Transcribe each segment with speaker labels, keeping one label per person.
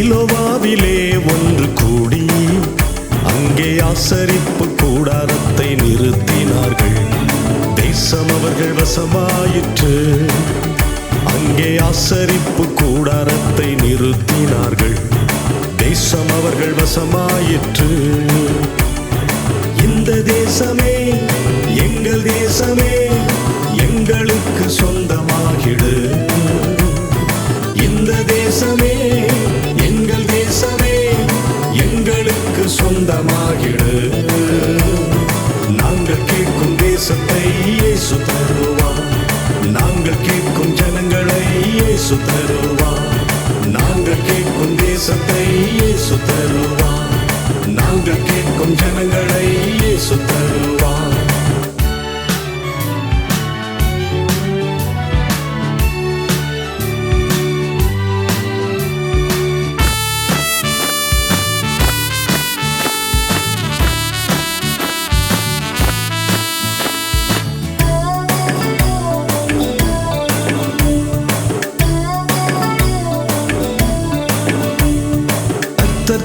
Speaker 1: சிலோவாவிலே ஒன்று கூடி அங்கே ஆசரிப்பு கூடாரத்தை நிறுத்தினார்கள். தேசம் அவர்கள் வசமாயிற்று. அங்கே ஆசரிப்பு கூடாரத்தை நிறுத்தினார்கள். தேசம் அவர்கள் வசமாயிற்று. இந்த தேசமே எங்கள் தேசமே, எங்களுக்கு சொந்தமாகிடு. இந்த தேசமே எங்கள் தேசமே, எங்களுக்கு சொந்தமாகிடு. நாங்கள் கேட்கும் தேசத்தை இயேசு தருவார். நாங்கள் கேட்கும் ஜனங்களை இயேசு தருவார். நாங்கள் கேட்கும் தேசத்தை இயேசு தருவார். நாங்கள் கேட்கும் ஜனங்களை இயேசு தருவார்.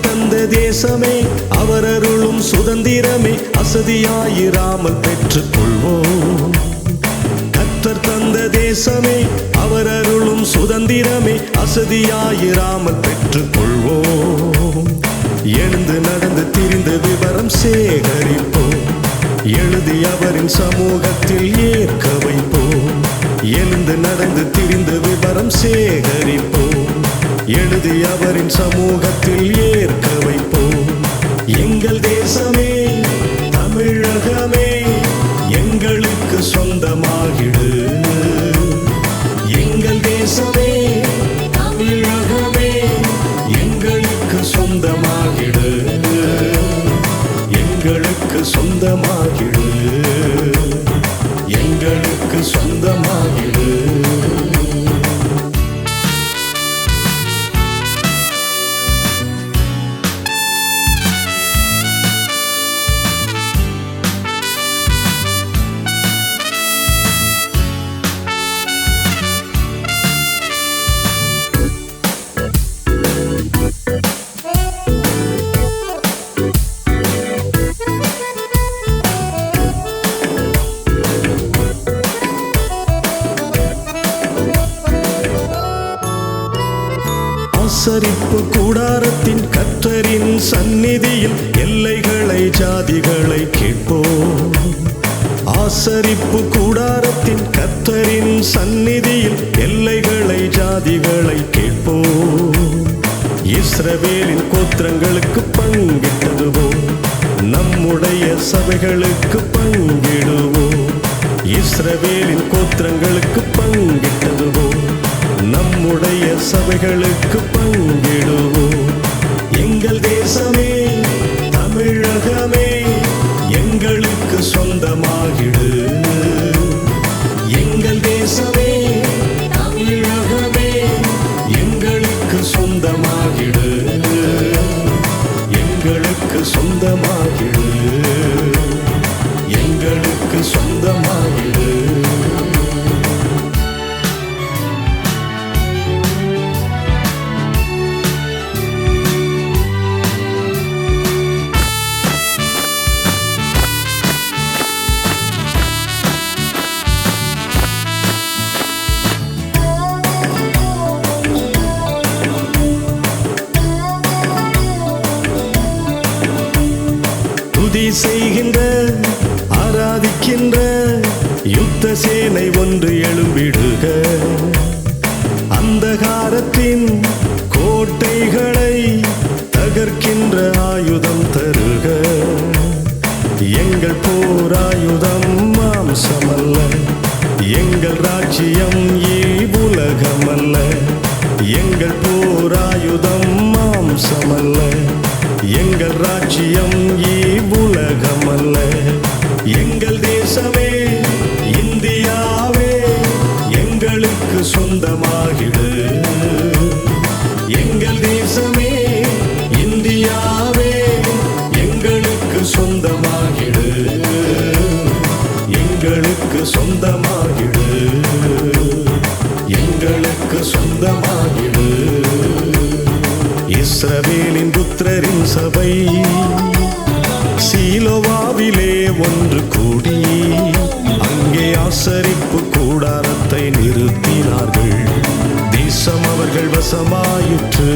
Speaker 1: தந்த தேசமே அவர் அருளும் சுதந்திரமே, அசதியாயிராமல் பெற்றுக் கொள்வோம். கர்த்தர் தந்த தேசமே அவர் அருளும் சுதந்திரமே, அசதியாயிராமல் பெற்றுக் கொள்வோம். எழுந்து நடந்து திரிந்து விவரம் சேகரிப்போம். எழுதி அவரின் சமூகத்தில் ஏற்க வைப்போம். எழுந்து நடந்து திரிந்து விவரம் சேகரிப்போம். எழுதி அவரின் சமூகத்தில் ஏற்க வைப்போம். எங்கள் தேசமே தமிழகமே, எங்களுக்கு சொந்தமாகிடு. எங்கள் தேசமே தமிழகமே, எங்களுக்கு சொந்தமாகிடு. எங்களுக்கு சொந்தமாகிடு. எங்களுக்கு சொந்தமாகிடு. ஆசரிப்பு கூடாரத்தின் கர்த்தரின் சந்நிதியில் எல்லைகளை ஜாதிகளை கேட்போம். ஆசரிப்பு கூடாரத்தின் கர்த்தரின் சந்நிதியில் எல்லைகளை ஜாதிகளை கேட்போம். இஸ்ரவேலின் கோத்திரங்களுக்கு பங்கிட்டதுவோம், நம்முடைய சபைகளுக்கு பங்கிடுவோம். இஸ்ரவேலின் கோத்திரங்களுக்கு பங்கிட்டதுவோம், நம்முடைய சபைகளுக்கு பங்கிடுவோம். எங்கள் தேசமே தமிழகமே, எங்களுக்கு சொந்தமாகிடு. எங்கள் தேசமே தமிழகமே, எங்களுக்கு சொந்தமாகிடு. எங்களுக்கு சொந்தமாகிடு. எங்களுக்கு சொந்தமாகிடு. துதி செய்கின்ற ஆராதிக்கின்ற யுத்த சேனை ஒன்று எழும்பிடுக. அந்தகாரத்தின் கோட்டைகளை தகர்க்கின்ற ஆயுதம் தருக. எங்கள் போராயுதம் மாம்சமல்ல, எங்கள் ராஜ்யம் இவ்வுலகமல்ல. எங்கள் போராயுதம் மாம்சமல்ல, எங்கள் ராஜ்யம் இவ்வுலகமல்ல. எங்கள் தேசமே இந்தியாவே, எங்களுக்கு சொந்தமாகிடு. எங்கள் தேசமே இந்தியாவே, எங்களுக்கு சொந்தமாகிடு. எங்களுக்கு சொந்தமாகிடு. எங்களுக்கு சொந்தமாகிடு. இஸ்ரவேலின் புத்திரரின் சபை சீலோவாவிலே ஒன்று கூடி அங்கே ஆசரிப்பு கூடாரத்தை நிறுத்தினார்கள். தேசம் அவர்கள் வசமாயிற்று.